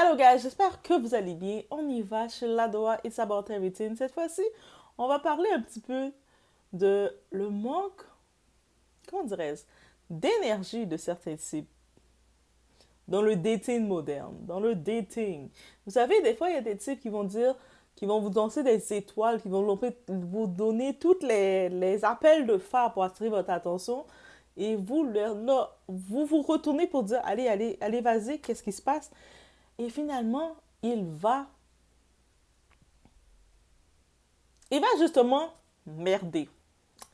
Hello guys, j'espère que vous allez bien. On y va chez Ladoa It's About Everything. Cette fois-ci, on va parler un petit peu de le manque, comment dirais-je, d'énergie de certains types dans le dating moderne, dans le dating. Vous savez, des fois, il y a des types qui vont dire, qui vont vous danser des étoiles, qui vont vous donner toutes les appels de phare pour attirer votre attention. Et vous, vous vous retournez pour dire, allez, allez, allez, vas-y, qu'est-ce qui se passe? Et finalement, il va justement merder.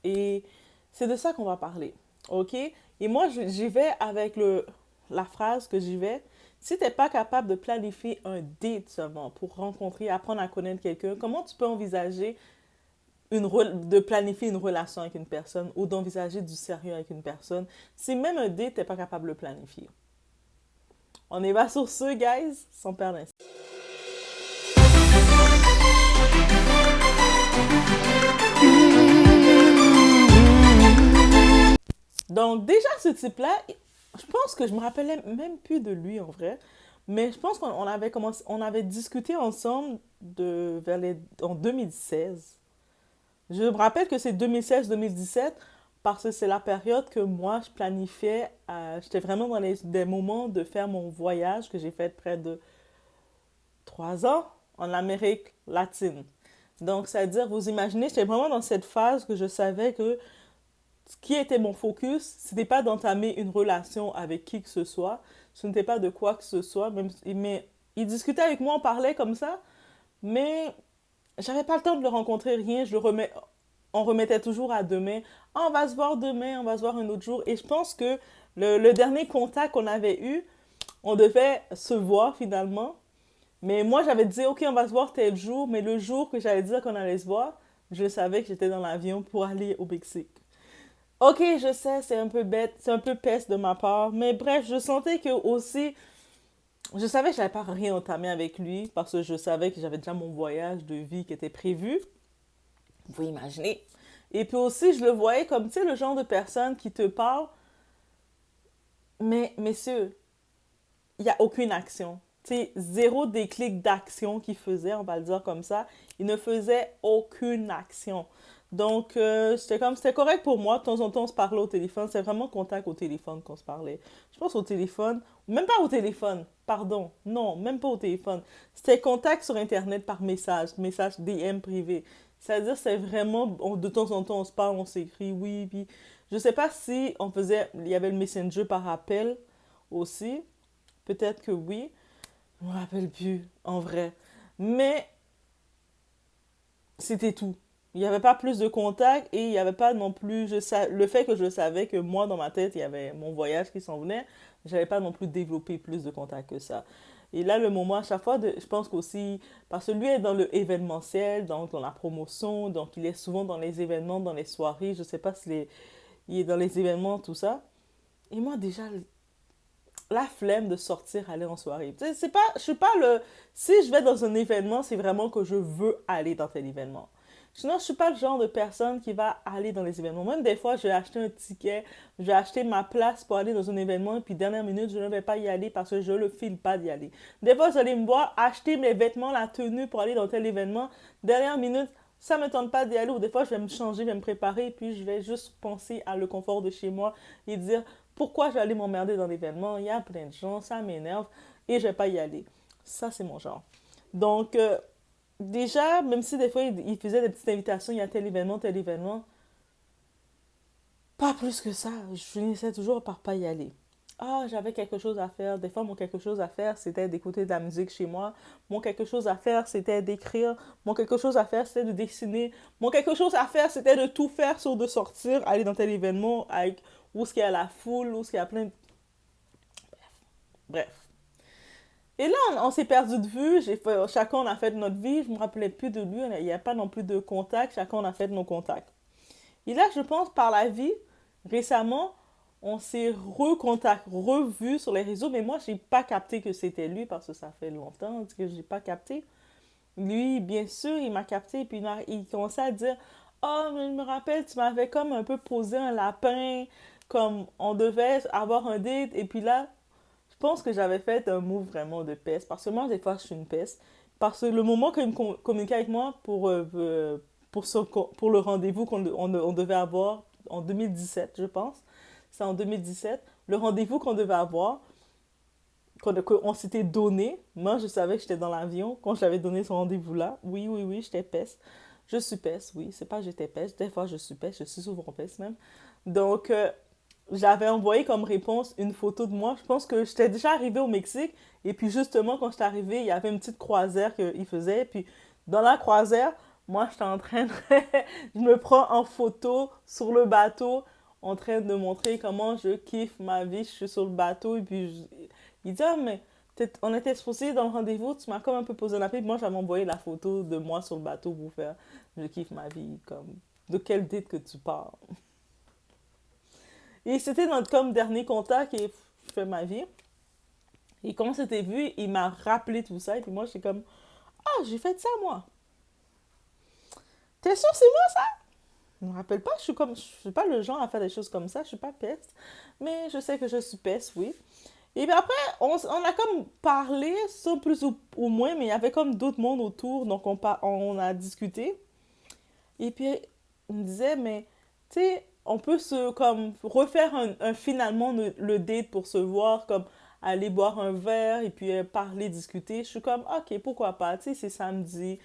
Et c'est de ça qu'on va parler. OK? Et moi, j'y vais avec la phrase que j'y vais. Si tu n'es pas capable de planifier un date seulement pour rencontrer, apprendre à connaître quelqu'un, comment tu peux envisager de planifier une relation avec une personne ou d'envisager du sérieux avec une personne si même un date, tu n'es pas capable de le planifier? On y va sur ce, guys, sans perdre un. Donc, déjà, ce type-là, je pense que je me rappelais même plus de lui en vrai, mais je pense qu'on avait commencé, on avait discuté ensemble en 2016. Je me rappelle que c'est 2016-2017 parce que c'est la période que moi, je planifiais, j'étais vraiment dans des moments de faire mon voyage que j'ai fait près de 3 ans en Amérique latine. Donc, c'est-à-dire, vous imaginez, j'étais vraiment dans cette phase que je savais que ce qui était mon focus, ce n'était pas d'entamer une relation avec qui que ce soit, ce n'était pas de quoi que ce soit, mais il discutait avec moi, on parlait comme ça, mais j'avais pas le temps de le rencontrer, rien, on remettait toujours à demain. Ah, on va se voir demain, on va se voir un autre jour. Et je pense que le dernier contact qu'on avait eu, on devait se voir finalement. Mais moi, j'avais dit, OK, on va se voir tel jour, mais le jour que j'allais dire qu'on allait se voir, je savais que j'étais dans l'avion pour aller au Mexique. Ok, je sais, c'est un peu bête, c'est un peu peste de ma part, mais bref, je sentais que aussi, je savais que je n'avais pas rien entamé avec lui parce que je savais que j'avais déjà mon voyage de vie qui était prévu. Vous pouvez imaginer. Et puis aussi, je le voyais comme, tu sais, le genre de personne qui te parle, mais messieurs, il n'y a aucune action. Tu sais, zéro déclic d'action qu'il faisait, on va le dire comme ça. Il ne faisait aucune action. Donc, c'était correct pour moi. De temps en temps, on se parlait au téléphone. C'est vraiment contact au téléphone qu'on se parlait. Je pense au téléphone, même pas au téléphone, pardon. Non, même pas au téléphone. C'était contact sur Internet par message DM privé. C'est-à-dire, c'est vraiment, de temps en temps, on se parle, on s'écrit, oui, puis je sais pas si il y avait le Messenger par appel aussi. Peut-être que oui. Je me rappelle plus, en vrai. Mais c'était tout. Il n'y avait pas plus de contact et il n'y avait pas non plus. Le fait que je savais que moi, dans ma tête, il y avait mon voyage qui s'en venait, j'avais pas non plus développé plus de contact que ça. Et là, le moment, à chaque fois, je pense qu'aussi, parce que lui est dans le événementiel, donc dans la promotion, donc il est souvent dans les événements, dans les soirées, je sais pas il est dans les événements, tout ça. Et moi, déjà, la flemme de sortir, aller en soirée. Tu sais, je suis pas le, si je vais dans un événement, c'est vraiment que je veux aller dans tel événement. Sinon, je suis pas le genre de personne qui va aller dans les événements. Même des fois, je vais acheter un ticket, je vais acheter ma place pour aller dans un événement, et puis dernière minute, je ne vais pas y aller parce que je le file pas d'y aller. Des fois, vous allez me voir acheter mes vêtements, la tenue pour aller dans tel événement. Dernière minute, ça me tente pas d'y aller, ou des fois, je vais me changer, je vais me préparer, et puis je vais juste penser à le confort de chez moi et dire, pourquoi je vais aller m'emmerder dans l'événement? Il y a plein de gens, ça m'énerve et je vais pas y aller. Ça, c'est mon genre. Donc, déjà, même si des fois, il faisait des petites invitations, il y a tel événement, pas plus que ça. Je finissais toujours par pas y aller. Ah, j'avais quelque chose à faire. Des fois, mon quelque chose à faire, c'était d'écouter de la musique chez moi. Mon quelque chose à faire, c'était d'écrire. Mon quelque chose à faire, c'était de dessiner. Mon quelque chose à faire, c'était de tout faire sauf de sortir, aller dans tel événement avec où est-ce qu'il y a la foule, où est-ce qu'il y a plein de. Bref. Et là, on s'est perdu de vue. Chacun on a fait notre vie. Je me rappelais plus de lui. Il n'y a pas non plus de contact. Chacun on a fait nos contacts. Et là, je pense par la vie, récemment, on s'est revu sur les réseaux, mais moi, j'ai pas capté que c'était lui parce que ça fait longtemps que j'ai pas capté. Lui, bien sûr, il m'a capté, puis il commençait à dire, oh, mais je me rappelle, tu m'avais comme un peu posé un lapin, comme on devait avoir un date, et puis là, je pense que j'avais fait un move vraiment de peste. Parce que moi, des fois, je suis une peste. Parce que le moment qu'il communiquait avec moi pour le rendez-vous qu'on devait avoir en 2017, je pense. C'est en 2017. Le rendez-vous qu'on devait avoir, qu'on s'était donné. Moi, je savais que j'étais dans l'avion quand j'avais donné ce rendez-vous-là. Oui, oui, oui, j'étais peste. Je suis peste, oui. C'est pas que j'étais peste. Des fois, je suis peste. Je suis souvent peste même. Donc, j'avais envoyé comme réponse une photo de moi. Je pense que j'étais déjà arrivée au Mexique. Et puis, justement, quand j'étais arrivée, il y avait une petite croisière qu'il faisait. Puis, dans la croisière, moi, j'étais en train de... je me prends en photo sur le bateau en train de montrer comment je kiffe ma vie. Je suis sur le bateau et puis il dit, ah, mais on était supposé dans le rendez-vous, tu m'as comme un peu posé la pied. Moi, j'avais envoyé la photo de moi sur le bateau pour faire, je kiffe ma vie, comme, de quelle date que tu parles. Et c'était notre comme dernier contact et je fais ma vie. Et quand on s'était vu, il m'a rappelé tout ça. Et puis moi, j'étais comme, ah, j'ai fait ça, moi. T'es sûr, c'est moi, ça? Je me rappelle pas, je suis pas le genre à faire des choses comme ça, je suis pas peste. Mais je sais que je suis peste, oui. Et puis après, on a comme parlé, sans plus ou moins, mais il y avait comme d'autres mondes autour, donc on a discuté. Et puis, il me disait, mais, tu sais, on peut se, comme, refaire finalement le date pour se voir, comme, aller boire un verre et puis parler, discuter. Je suis comme, ok, pourquoi pas, tu sais, c'est samedi,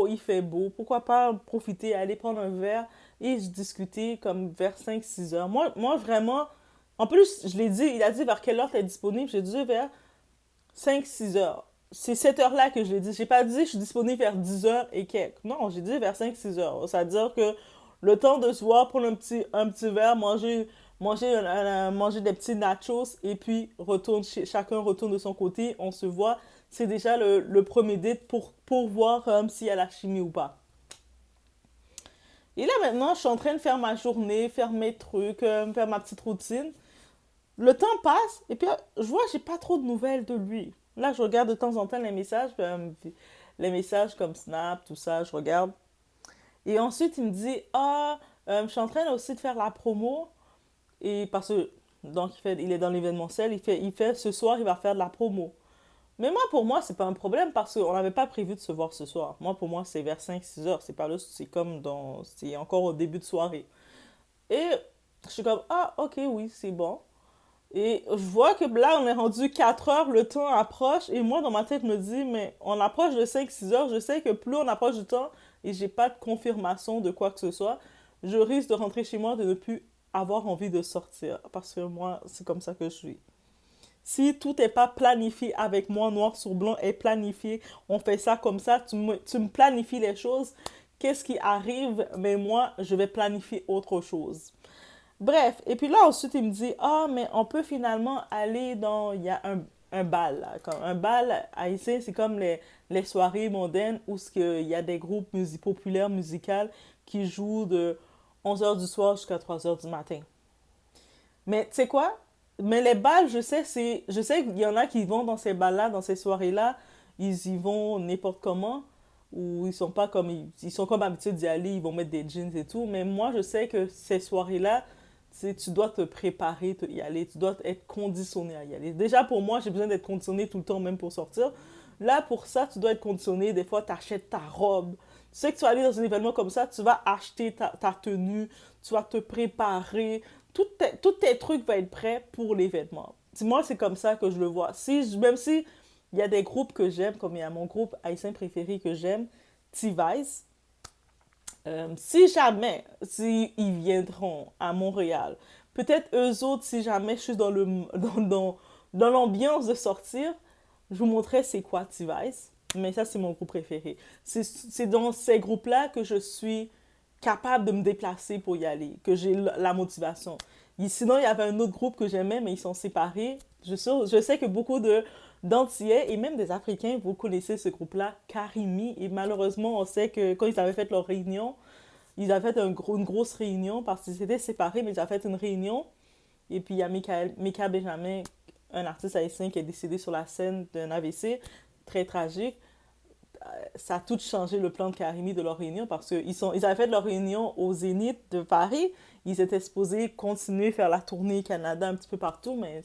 il fait beau, pourquoi pas profiter, aller prendre un verre et discuter comme vers 5 6 heures. Moi vraiment, en plus, je l'ai dit, il a dit vers quelle heure tu es disponible, j'ai dit vers 5 6 heures. C'est cette heure-là que je l'ai dit. J'ai pas dit je suis disponible vers 10 heures et quelques. Non, j'ai dit vers 5 6 heures. C'est-à-dire que le temps de se voir, prendre un petit verre, manger des petits nachos et puis chacun retourne de son côté, on se voit. C'est déjà le premier date pour voir s'il y a la chimie ou pas. Et là maintenant, je suis en train de faire ma journée, faire mes trucs, faire ma petite routine. Le temps passe et puis je vois j'ai pas trop de nouvelles de lui. Là, je regarde de temps en temps les messages comme Snap, tout ça, je regarde. Et ensuite, il me dit, ah, je suis en train aussi de faire la promo. Et parce que, donc, il est dans l'événementiel, ce soir, il va faire de la promo. Mais moi, pour moi, c'est pas un problème parce qu'on n'avait pas prévu de se voir ce soir. Moi, pour moi, c'est vers 5 6 heures. C'est pas là, c'est comme c'est encore au début de soirée. Et je suis comme, ah, ok, oui, c'est bon. Et je vois que là, on est rendu 4 heures, le temps approche, et moi, dans ma tête, je me dis, mais on approche de 5 6 heures, je sais que plus on approche du temps, et j'ai pas de confirmation de quoi que ce soit, je risque de rentrer chez moi, de ne plus avoir envie de sortir, parce que moi, c'est comme ça que je suis. Si tout n'est pas planifié avec moi, noir sur blanc, est planifié, on fait ça comme ça, tu me planifies les choses, qu'est-ce qui arrive, mais moi, je vais planifier autre chose. Bref, et puis là, ensuite, il me dit, ah, mais on peut finalement aller il y a un bal, là. Comme un bal haïtien, c'est comme les soirées mondaines où il y a des groupes populaires musicaux qui jouent de 11 heures du soir jusqu'à 3 heures du matin. Mais tu sais quoi? Mais les bals, je sais qu'il y en a qui vont dans ces bals-là, dans ces soirées-là, ils y vont n'importe comment, ou ils sont comme habitués d'y aller, ils vont mettre des jeans et tout. Mais moi, je sais que ces soirées-là, tu dois te préparer, y aller, tu dois être conditionné à y aller. Déjà, pour moi, j'ai besoin d'être conditionné tout le temps, même pour sortir. Là, pour ça, tu dois être conditionné. Des fois, tu achètes ta robe. Tu sais que tu vas aller dans un événement comme ça, tu vas acheter ta tenue, tu vas te préparer. Tous tes trucs vont être prêts pour l'événement. Moi, c'est comme ça que je le vois. Même si il y a des groupes que j'aime, comme il y a mon groupe haïtien préféré que j'aime, T-Vice, si jamais, si ils viendront à Montréal, peut-être eux autres, si jamais je suis dans l'ambiance de sortir, je vous montrerai c'est quoi T-Vice. Mais ça, c'est mon groupe préféré. C'est dans ces groupes-là que je suis capable de me déplacer pour y aller, que j'ai la motivation. Sinon, il y avait un autre groupe que j'aimais, mais ils sont séparés. Je sais que beaucoup d'Antillais et même des Africains, vous connaissez ce groupe-là, Karimi. Et malheureusement, on sait que quand ils avaient fait leur réunion, ils avaient fait une grosse réunion parce qu'ils étaient séparés, mais ils avaient fait une réunion. Et puis il y a Mika Benjamin, un artiste haïtien qui est décédé sur la scène d'un AVC, très tragique. Ça a tout changé le plan de Karimi de leur réunion parce qu'ils avaient fait leur réunion au Zénith de Paris. Ils étaient supposés continuer à faire la tournée Canada un petit peu partout, mais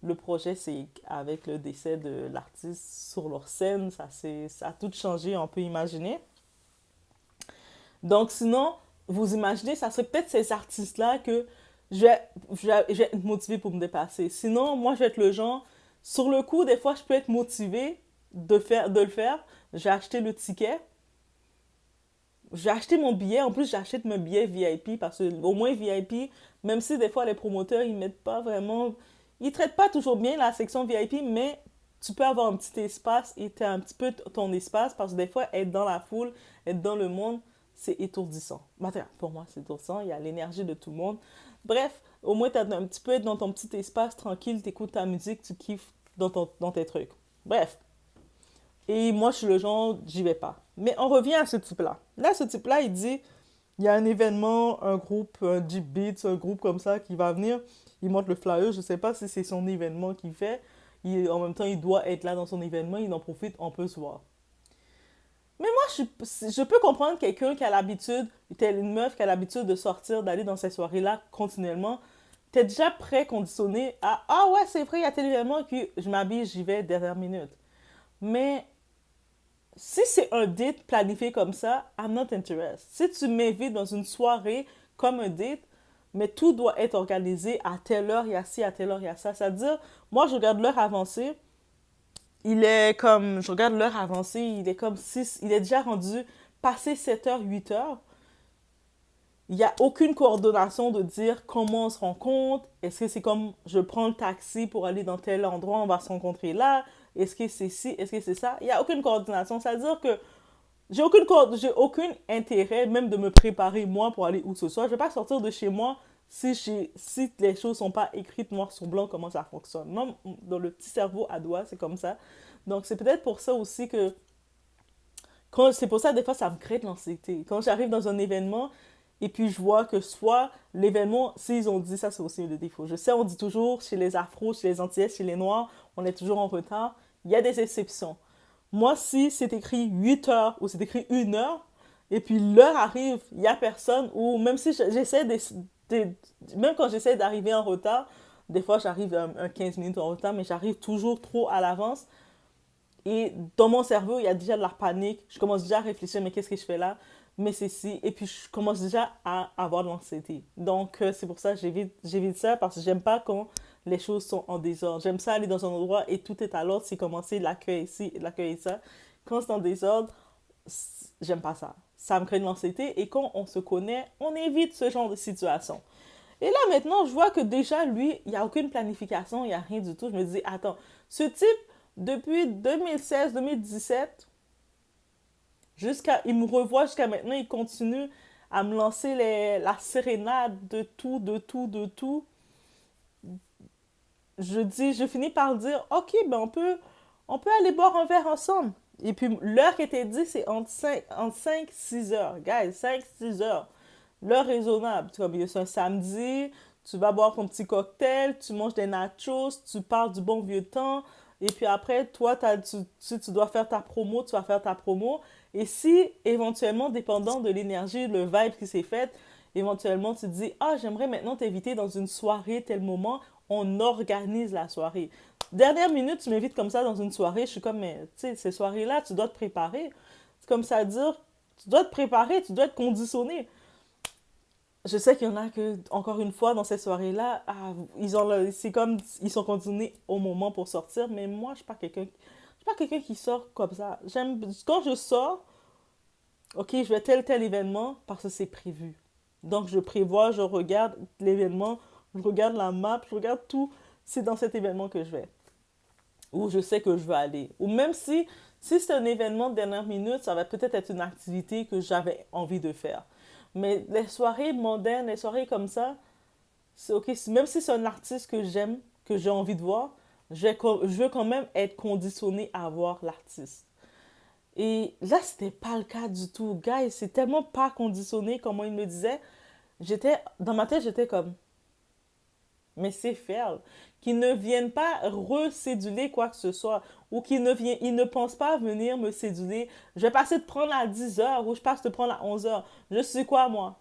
le projet, c'est avec le décès de l'artiste sur leur scène, ça a tout changé, on peut imaginer. Donc, sinon, vous imaginez, ça serait peut-être ces artistes-là que je vais être motivée pour me dépasser. Sinon, moi, je vais être le genre, sur le coup, des fois, je peux être motivée de le faire. J'ai acheté le ticket, j'ai acheté mon billet. En plus, j'achète mon billet VIP parce que, au moins, VIP, même si des fois, les promoteurs, ils mettent pas vraiment. Ils traitent pas toujours bien la section VIP, mais tu peux avoir un petit espace et tu as un petit peu ton espace parce que des fois, être dans la foule, être dans le monde, c'est étourdissant. Enfin, pour moi, c'est étourdissant. Il y a l'énergie de tout le monde. Bref, au moins, tu as un petit peu être dans ton petit espace tranquille, tu écoutes ta musique, tu kiffes dans tes trucs. Bref, et moi, je suis le genre, j'y vais pas. Mais on revient à ce type-là. Là, ce type-là, il dit, il y a un événement, un groupe, un Jeep Beats, un groupe comme ça qui va venir. Il montre le flyer. Je sais pas si c'est son événement qu'il fait. En même temps, il doit être là dans son événement. Il en profite, on peut se voir. Mais moi, je peux comprendre quelqu'un qui a l'habitude, telle une meuf qui a l'habitude de sortir, d'aller dans ces soirées-là continuellement. T'es déjà préconditionné à, ah ouais, c'est vrai, il y a tel événement, puis je m'habille, j'y vais dernière minute. Mais si c'est un date planifié comme ça, I'm not interested. Si tu m'invites dans une soirée comme un date, mais tout doit être organisé à telle heure, il y a ci, à telle heure, il y a ça. C'est-à-dire, moi, je regarde l'heure avancée, je regarde l'heure avancée, il est comme 6, il est déjà rendu passé 7 heures, 8 heures. Il n'y a aucune coordination de dire comment on se rencontre. Est-ce que c'est comme je prends le taxi pour aller dans tel endroit, on va se rencontrer là? Est-ce que c'est ci? Est-ce que c'est ça? Il n'y a aucune coordination. C'est-à-dire que j'ai aucun intérêt même de me préparer moi pour aller où que ce soit. Je ne vais pas sortir de chez moi si les choses ne sont pas écrites noir sur blanc comment ça fonctionne. Moi, dans le petit cerveau à doigt, c'est comme ça. Donc, c'est peut-être pour ça aussi que c'est pour ça, des fois, ça me crée de l'anxiété. Quand j'arrive dans un événement et puis je vois que soit l'événement, s'ils ont dit ça, c'est aussi le défaut. Je sais, on dit toujours chez les Afros, chez les Antillais, chez les Noirs, on est toujours en retard. Il y a des exceptions. Moi, si c'est écrit 8 heures ou c'est écrit 1 heure, et puis l'heure arrive, il n'y a personne, ou même si j'essaie même quand j'essaie d'arriver en retard, des fois j'arrive un 15 minutes en retard, mais j'arrive toujours trop à l'avance. Et dans mon cerveau, il y a déjà de la panique. Je commence déjà à réfléchir, mais qu'est-ce que je fais là? Mais c'est si. Et puis, je commence déjà à avoir de l'anxiété. Donc, c'est pour ça que j'évite ça parce que j'aime pas quand les choses sont en désordre. J'aime ça aller dans un endroit et tout est à l'ordre. C'est commencer l'accueil ici, l'accueil ça. Quand c'est en désordre, j'aime pas ça. Ça me crée de l'anxiété. Et quand on se connaît, on évite ce genre de situation. Et là, maintenant, je vois que déjà, lui, il n'y a aucune planification, il n'y a rien du tout. Je me dis, attends, ce type, depuis 2016-2017, il me revoit jusqu'à maintenant, il continue à me lancer la sérénade de tout, de tout, de tout. Je finis par dire, ok, ben on peut aller boire un verre ensemble. Et puis l'heure qui était dit, c'est entre 5 6 heures. Guys, 5 6 heures. L'heure raisonnable. Comme c'est un samedi, tu vas boire ton petit cocktail, tu manges des nachos, tu parles du bon vieux temps. Et puis après, toi, si tu dois faire ta promo, tu vas faire ta promo. Et si, éventuellement, dépendant de l'énergie, le vibe qui s'est fait, éventuellement, tu te dis, ah, j'aimerais maintenant t'inviter dans une soirée, tel moment, on organise la soirée. Dernière minute, tu m'invites comme ça dans une soirée, je suis comme, mais tu sais, ces soirées-là, tu dois te préparer. C'est comme ça à dire, tu dois te préparer, tu dois être conditionné. Je sais qu'il y en a que, encore une fois, dans ces soirées-là, c'est comme, ils sont conditionnés au moment pour sortir, mais moi, je suis pas quelqu'un qui sort comme ça. Quand je sors, ok, je vais tel événement parce que c'est prévu. Donc, je prévois, je regarde l'événement, je regarde la map, je regarde tout. C'est dans cet événement que je vais. Ou je sais que je veux aller. Ou même si c'est un événement de dernière minute, ça va peut-être être une activité que j'avais envie de faire. Mais les soirées mondaines, les soirées comme ça, c'est ok. Même si c'est un artiste que j'aime, que j'ai envie de voir, je veux quand même être conditionné à voir l'artiste. Et là, c'était pas le cas du tout. Guys, c'est tellement pas conditionné, comme il me disait. Dans ma tête, j'étais comme, mais c'est faire. Qu'ils ne viennent pas recéduler quoi que ce soit. Ou ils ne pensent pas venir me céduler. Je vais passer de prendre à 10 heures ou je passe de prendre à 11 heures. Je suis quoi, moi?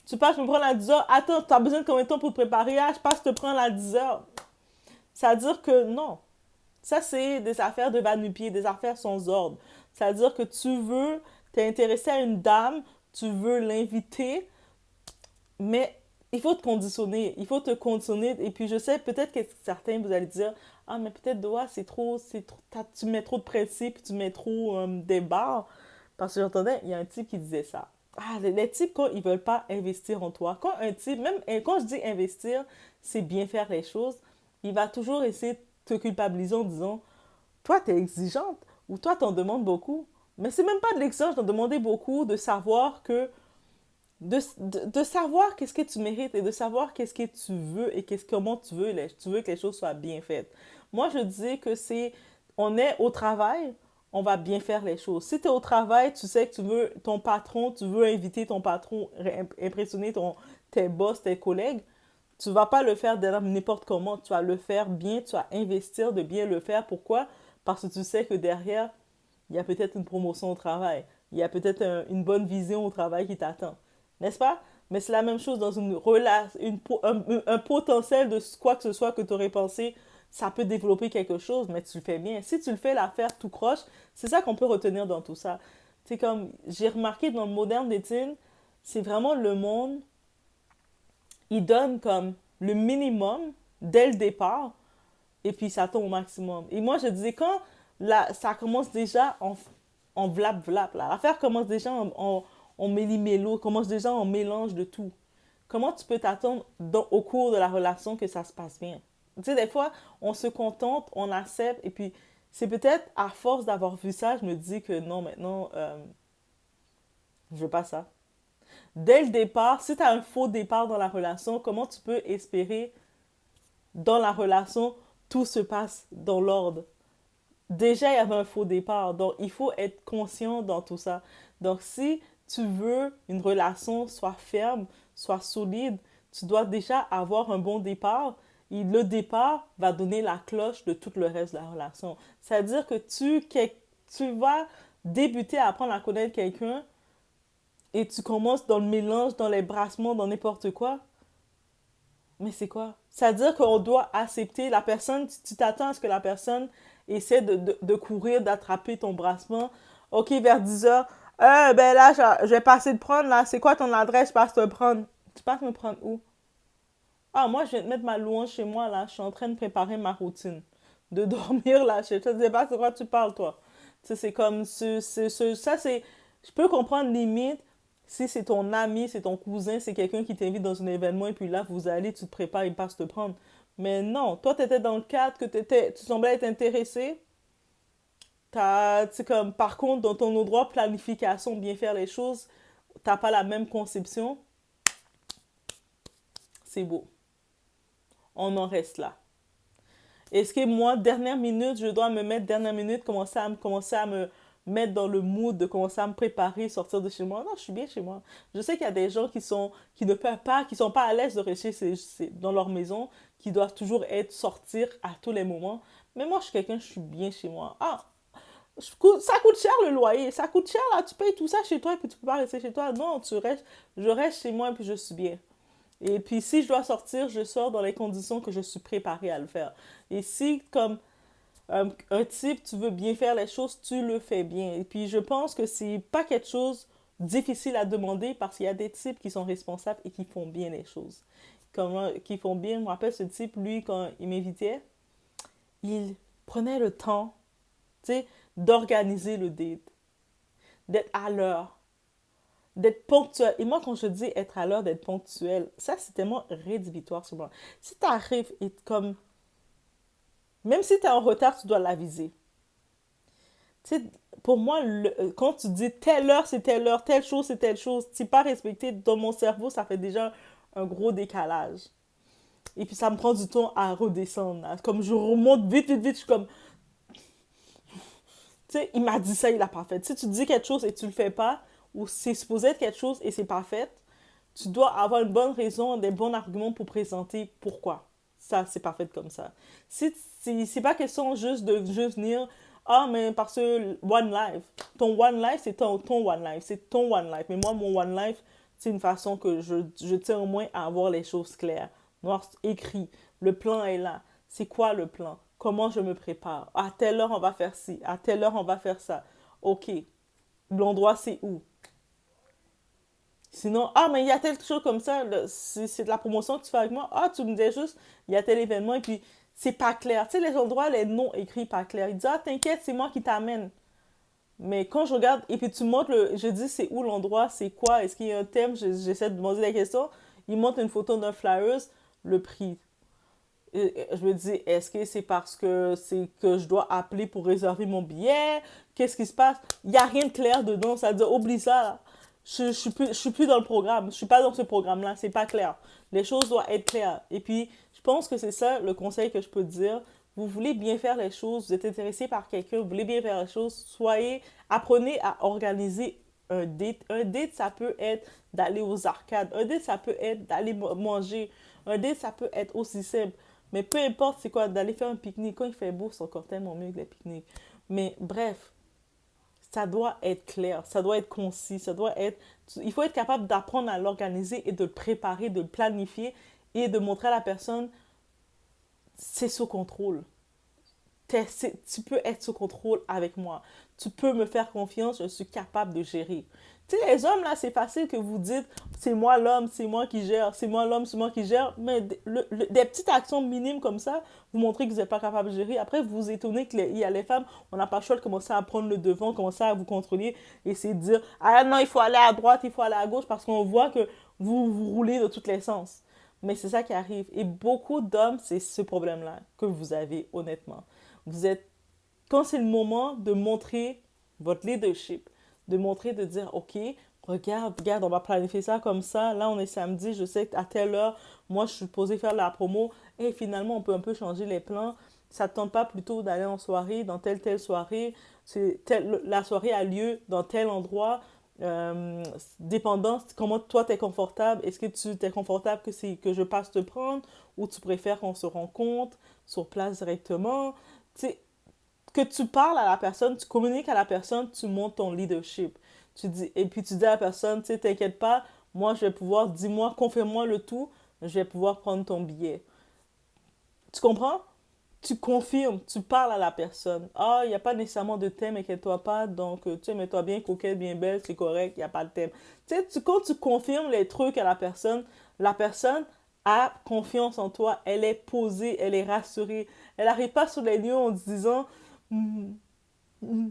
Tu passes de me prendre à 10 heures. Attends, tu as besoin de combien de temps pour te préparer? Ah, je passe de prendre à 10 heures. C'est-à-dire que non. Ça, c'est des affaires de va-nu-pied, des affaires sans ordre. C'est-à-dire que t'es intéressé à une dame, tu veux l'inviter, mais il faut te conditionner. Il faut te conditionner. Et puis, je sais, peut-être que certains, vous allez dire, ah, mais peut-être, Doha, tu mets trop de principes, tu mets trop des barres. Parce que j'entendais, il y a un type qui disait ça. Ah, les types, quand ils veulent pas investir en toi, quand un type, même quand je dis investir, c'est bien faire les choses, il va toujours essayer de te culpabiliser en disant, toi, t'es exigeante, ou toi, t'en demandes beaucoup. Mais c'est même pas de l'exigence d'en demander beaucoup, de savoir que de savoir qu'est-ce que tu mérites et de savoir qu'est-ce que tu veux et comment tu veux que les choses soient bien faites. Moi, je dis que on est au travail, on va bien faire les choses. Si tu es au travail, tu sais que tu veux ton patron, tu veux inviter ton patron, impressionner tes boss, tes collègues, tu vas pas le faire de n'importe comment, tu vas le faire bien, tu vas investir de bien le faire. Pourquoi? Parce que tu sais que derrière, il y a peut-être une promotion au travail, il y a peut-être une bonne vision au travail qui t'attend. N'est-ce pas? Mais c'est la même chose dans une relation, un potentiel de quoi que ce soit que tu aurais pensé, ça peut développer quelque chose, mais tu le fais bien. Si tu le fais l'affaire tout croche, c'est ça qu'on peut retenir dans tout ça. C'est comme, j'ai remarqué dans le moderne dating, c'est vraiment le monde, il donne comme le minimum dès le départ, et puis ça tombe au maximum. Et moi, je disais, quand ça commence déjà en vlap-vlap, là, l'affaire commence déjà en méli-mélo, commence déjà en mélange de tout. Comment tu peux t'attendre au cours de la relation que ça se passe bien? Tu sais, des fois, on se contente, on accepte, et puis c'est peut-être à force d'avoir vu ça, je me dis que non, maintenant, je veux pas ça. Dès le départ, si tu as un faux départ dans la relation, comment tu peux espérer dans la relation tout se passe dans l'ordre? Déjà, il y avait un faux départ. Donc, il faut être conscient dans tout ça. Donc, si tu veux une relation soit ferme, soit solide, tu dois déjà avoir un bon départ. Et le départ va donner la cloche de tout le reste de la relation. C'est-à-dire que tu vas débuter à apprendre à connaître quelqu'un et tu commences dans le mélange, dans les brassements, dans n'importe quoi. Mais c'est quoi? C'est-à-dire qu'on doit accepter la personne, tu t'attends à ce que la personne essaie de courir, d'attraper ton brassement. OK, vers 10 heures. Ben là, je vais passer te prendre, là. C'est quoi ton adresse? Je passe te prendre. Tu passes me prendre où? Ah, moi, je viens de mettre ma louange chez moi, là. Je suis en train de préparer ma routine. De dormir, là. Je ne sais pas de quoi tu parles, toi. Tu sais, c'est comme... ça, c'est... Je peux comprendre limite si c'est ton ami, c'est ton cousin, c'est quelqu'un qui t'invite dans un événement et puis là, vous allez, tu te prépares, il passe te prendre. Mais non, toi, tu étais dans le cadre que tu semblais être intéressé. C'est comme, par contre, dans ton droit planification, bien faire les choses, t'as pas la même conception. C'est beau. On en reste là. Est-ce que moi, dernière minute, je dois me mettre dernière minute, commencer à me mettre dans le mood de commencer à me préparer, sortir de chez moi? Non, je suis bien chez moi. Je sais qu'il y a des gens qui ne peuvent pas, qui sont pas à l'aise de rester dans leur maison, qui doivent toujours sortir à tous les moments. Mais moi, je suis quelqu'un, je suis bien chez moi. Ah, ça coûte cher le loyer, ça coûte cher là, tu payes tout ça chez toi et puis tu peux pas rester chez toi. Non, je reste chez moi et puis je suis bien. Et puis si je dois sortir, je sors dans les conditions que je suis préparée à le faire. Et si comme un type, tu veux bien faire les choses, tu le fais bien. Et puis je pense que c'est pas quelque chose difficile à demander parce qu'il y a des types qui sont responsables et qui font bien les choses. Qui font bien, je me rappelle ce type, lui, quand il m'invitait, il prenait le temps, tu sais, d'organiser le date, d'être à l'heure, d'être ponctuel. Et moi, quand je dis être à l'heure, d'être ponctuel, ça, c'est tellement rédhibitoire sur moi. Si tu arrives et comme... Même si tu es en retard, tu dois l'aviser. Tu sais, pour moi, quand tu dis telle heure, c'est telle heure, telle chose, c'est telle chose, tu n'es pas respecté dans mon cerveau, ça fait déjà un gros décalage. Et puis ça me prend du temps à redescendre. Là. Comme je remonte vite, vite, vite, je suis comme, tu sais, il m'a dit ça, il l'a pas fait. Si tu dis quelque chose et tu le fais pas, ou c'est supposé être quelque chose et c'est pas fait, tu dois avoir une bonne raison, des bons arguments pour présenter pourquoi ça, c'est pas fait comme ça. Si c'est pas question juste de juste venir, ah, mais parce que One Life, ton One Life, c'est ton One Life, c'est ton One Life. Mais moi, mon One Life, c'est une façon que je tiens au moins à avoir les choses claires. Noir, écrit, le plan est là. C'est quoi le plan? Comment je me prépare? À telle heure, on va faire ci. À telle heure, on va faire ça. OK. L'endroit, c'est où? Sinon, ah, mais il y a telle chose comme ça, c'est de la promotion que tu fais avec moi. Ah, tu me dis juste, il y a tel événement, et puis c'est pas clair. Tu sais, les endroits, les noms écrits pas clairs. Il dit, ah, t'inquiète, c'est moi qui t'amène. Mais quand je regarde, et puis tu montres, je dis, c'est où l'endroit, c'est quoi, est-ce qu'il y a un thème, j'essaie de demander la question. Il montre une photo d'un flyers, le prix. Et je me dis, est-ce que c'est parce que c'est que je dois appeler pour réserver mon billet? Qu'est-ce qui se passe? Il n'y a rien de clair dedans. Ça veut dire, oublie ça, là. Je suis plus dans le programme. Je suis pas dans ce programme-là. C'est pas clair. Les choses doivent être claires. Et puis, je pense que c'est ça le conseil que je peux te dire. Vous voulez bien faire les choses, vous êtes intéressé par quelqu'un, vous voulez bien faire les choses, apprenez à organiser un date. Un date, ça peut être d'aller aux arcades. Un date, ça peut être d'aller manger. Un date, ça peut être aussi simple. Mais peu importe c'est quoi, d'aller faire un pique-nique. Quand il fait beau, c'est encore tellement mieux que les pique-niques. Mais bref, ça doit être clair, ça doit être concis, ça doit être... Il faut être capable d'apprendre à l'organiser et de le préparer, de le planifier et de montrer à la personne, c'est sous contrôle. Tu peux être sous contrôle avec moi. Tu peux me faire confiance, je suis capable de gérer. Tu sais, les hommes, là, c'est facile que vous dites, c'est moi l'homme, c'est moi qui gère, c'est moi l'homme, c'est moi qui gère. Mais des petites actions minimes comme ça, vous montrez que vous n'êtes pas capable de gérer. Après, vous vous étonnez qu'il y a les femmes, on n'a pas le choix de commencer à prendre le devant, commencer à vous contrôler, essayer de dire, ah non, il faut aller à droite, il faut aller à gauche, parce qu'on voit que vous roulez de tous les sens. Mais c'est ça qui arrive. Et beaucoup d'hommes, c'est ce problème-là que vous avez, honnêtement. Vous êtes, quand c'est le moment de montrer votre leadership, de montrer, de dire, OK, regarde, on va planifier ça comme ça. Là, on est samedi, je sais qu'à telle heure, moi, je suis posée faire la promo. Et finalement, on peut un peu changer les plans. Ça ne te tente pas plutôt d'aller en soirée, dans telle soirée. La soirée a lieu dans tel endroit. Dépendant comment toi t'es confortable, est-ce que tu t'es confortable que je passe te prendre ou tu préfères qu'on se rencontre sur place directement. Tu sais, que tu parles à la personne, tu communiques à la personne, tu montes ton leadership. Et puis tu dis à la personne, tu sais, t'inquiète pas, moi je vais pouvoir, dis-moi, confirme-moi le tout, je vais pouvoir prendre ton billet. Tu comprends? Tu confirmes, tu parles à la personne. Ah, il n'y a pas nécessairement de thème, inquiète-toi pas, donc tu sais, mets-toi bien coquette, bien belle, c'est correct, il n'y a pas de thème. Tu sais, quand tu confirmes les trucs à la personne a confiance en toi, elle est posée, elle est rassurée. Elle n'arrive pas sur les lieux en se disant, hmm, hmm,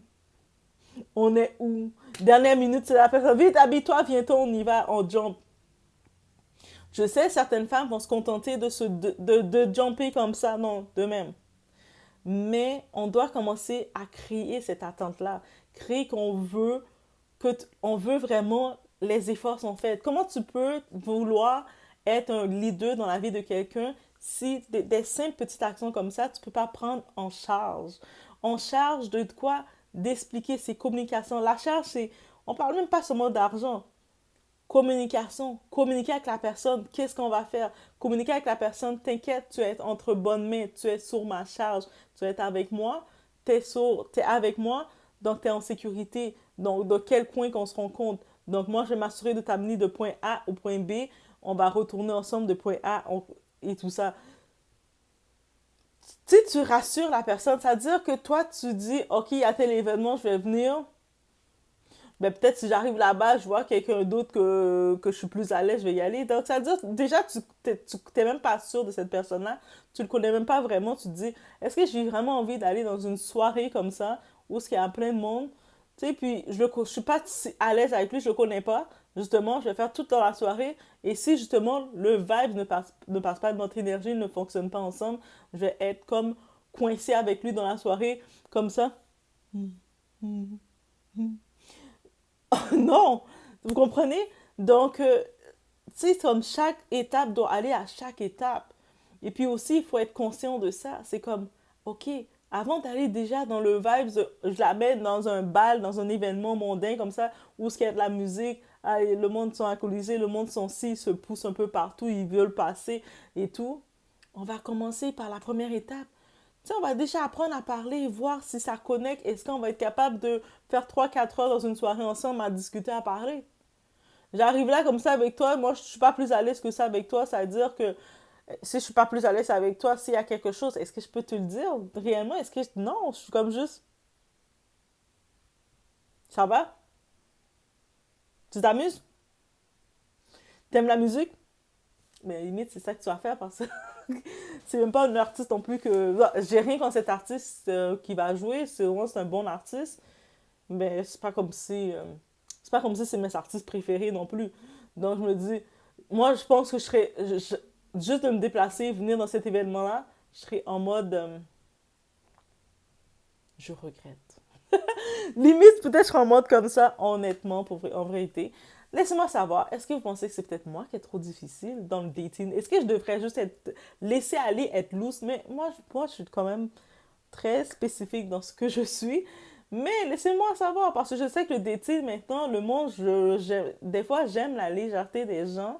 on est où? Dernière minute, c'est la personne, vite, habille-toi, viens-toi, on y va, on jump. Je sais, certaines femmes vont se contenter de jumper comme ça, non, de même. Mais on doit commencer à créer cette attente-là. Créer on veut vraiment, les efforts sont faits. Comment tu peux vouloir être un leader dans la vie de quelqu'un si des simples petites actions comme ça, tu ne peux pas prendre en charge. En charge de quoi? D'expliquer ses communications. La charge, c'est, on parle même pas seulement d'argent. Communication, communiquer avec la personne, qu'est-ce qu'on va faire? Communiquer avec la personne, t'inquiète, tu es entre bonnes mains, tu es sur ma charge, tu es avec moi, t'es avec moi, donc tu es en sécurité. Donc, dans quel coin qu'on se rencontre? Donc, moi, je vais m'assurer de t'amener de point A au point B. On va retourner ensemble de point et tout ça. Tu sais, tu rassures la personne. Ça veut dire que toi, tu dis, OK, il y a tel événement, je vais venir. Ben, peut-être si j'arrive là-bas, je vois quelqu'un d'autre que je suis plus à l'aise, je vais y aller. Donc, ça veut dire, déjà, tu t'es même pas sûr de cette personne-là. Tu le connais même pas vraiment. Tu te dis, est-ce que j'ai vraiment envie d'aller dans une soirée comme ça, où il y a plein de monde? Tu sais, puis je suis pas si à l'aise avec lui, je le connais pas. Justement, je vais faire tout dans la soirée. Et si, justement, le vibe ne passe pas, notre énergie ne fonctionne pas ensemble, je vais être comme coincée avec lui dans la soirée, comme ça. Non, vous comprenez? Donc, tu sais, comme chaque étape doit aller à chaque étape. Et puis aussi, il faut être conscient de ça. C'est comme, OK, avant d'aller déjà dans le vibe, je la mets dans un bal, dans un événement mondain comme ça, où il y a de la musique, le monde sont alcoolisés, le monde sont si, se pousse un peu partout, ils veulent passer et tout. On va commencer par la première étape. Tu sais, on va déjà apprendre à parler et voir si ça connecte. Est-ce qu'on va être capable de faire 3 4 heures dans une soirée ensemble à discuter, à parler? J'arrive là comme ça avec toi, moi je suis pas plus à l'aise que ça avec toi, ça veut dire que Si je suis pas plus à l'aise avec toi, s'il y a quelque chose, est-ce que je peux te le dire réellement? Non, je suis comme juste, ça va? Tu t'amuses? T'aimes la musique? Mais limite, c'est ça que tu vas faire parce que c'est même pas un artiste non plus que. Bah, j'ai rien contre cet artiste qui va jouer, c'est un bon artiste, mais c'est pas comme si c'est mes artistes préférés non plus. Donc je me dis, moi je pense que juste de me déplacer, venir dans cet événement-là, je serais en mode je regrette. Limite, peut-être je serais en mode comme ça, honnêtement, en vérité. Laissez-moi savoir, est-ce que vous pensez que c'est peut-être moi qui est trop difficile dans le dating? Est-ce que je devrais juste être laisser aller, être loose? Mais moi, je suis quand même très spécifique dans ce que je suis. Mais laissez-moi savoir, parce que je sais que le dating, maintenant, le monde, des fois, j'aime la légèreté des gens,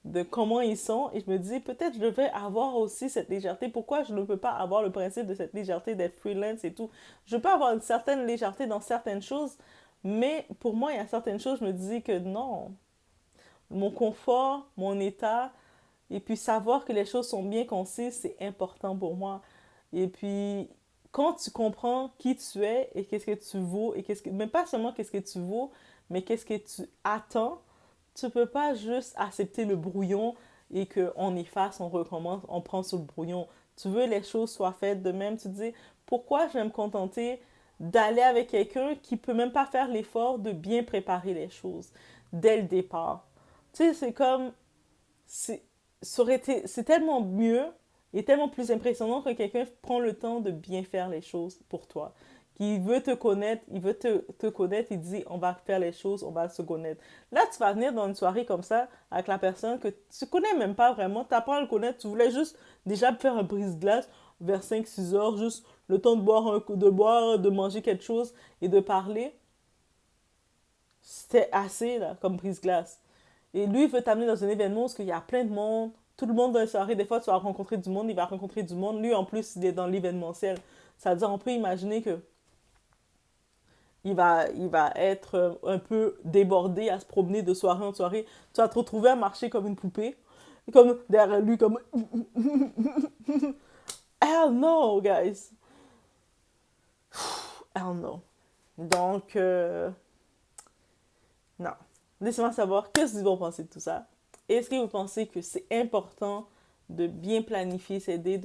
de comment ils sont, et je me dis, peut-être je devrais avoir aussi cette légèreté. Pourquoi je ne peux pas avoir le principe de cette légèreté d'être freelance et tout? Je peux avoir une certaine légèreté dans certaines choses, mais pour moi, il y a certaines choses, je me dis que non. Mon confort, mon état, et puis savoir que les choses sont bien concises, c'est important pour moi. Et puis, quand tu comprends qui tu es et qu'est-ce que tu vaux, et même pas seulement qu'est-ce que tu vaux, mais qu'est-ce que tu attends, tu peux pas juste accepter le brouillon et qu'on efface, on recommence, on prend sur le brouillon. Tu veux les choses soient faites de même. Tu te dis, pourquoi je vais me contenter d'aller avec quelqu'un qui peut même pas faire l'effort de bien préparer les choses dès le départ. Tu sais, c'est comme, c'est, c'est tellement mieux et tellement plus impressionnant quand quelqu'un prend le temps de bien faire les choses pour toi. Qui veut te connaître, il veut te connaître, il dit on va faire les choses, on va se connaître. Là, tu vas venir dans une soirée comme ça avec la personne que tu connais même pas vraiment, tu apprends à le connaître, tu voulais juste déjà faire un brise-glace vers 5 6 heures, juste le temps de boire un coup, de boire, de manger quelque chose et de parler. C'était assez là, comme brise-glace. Et lui, il veut t'amener dans un événement où il y a plein de monde, tout le monde dans une soirée. Des fois, tu vas rencontrer du monde, il va rencontrer du monde. Lui, en plus, il est dans l'événementiel. Ça veut dire, on peut imaginer que il va être un peu débordé à se promener de soirée en soirée. Tu vas te retrouver à marcher comme une poupée. Comme derrière lui, comme. Hell no, guys. Hell no. Donc, non. Laissez-moi savoir qu'est-ce que vous pensez de tout ça. Est-ce que vous pensez que c'est important de bien planifier ses dates?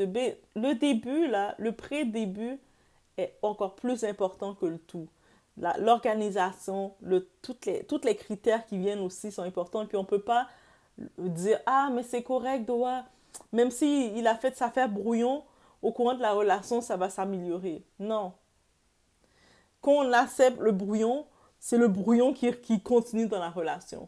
Le début, là, le pré-début est encore plus important que le tout. L'organisation, toutes les critères qui viennent aussi sont importants. Et puis on ne peut pas dire, ah, mais c'est correct, Doa. Même si il a fait ça faire brouillon, au courant de la relation, ça va s'améliorer. Non. Quand on accepte le brouillon, c'est le brouillon qui continue dans la relation.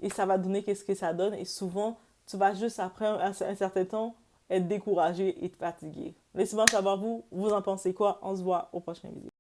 Et ça va donner qu'est-ce que ça donne. Et souvent, tu vas juste après un certain temps être découragé et fatigué. Laissez-moi savoir vous en pensez quoi. On se voit au prochain vidéo.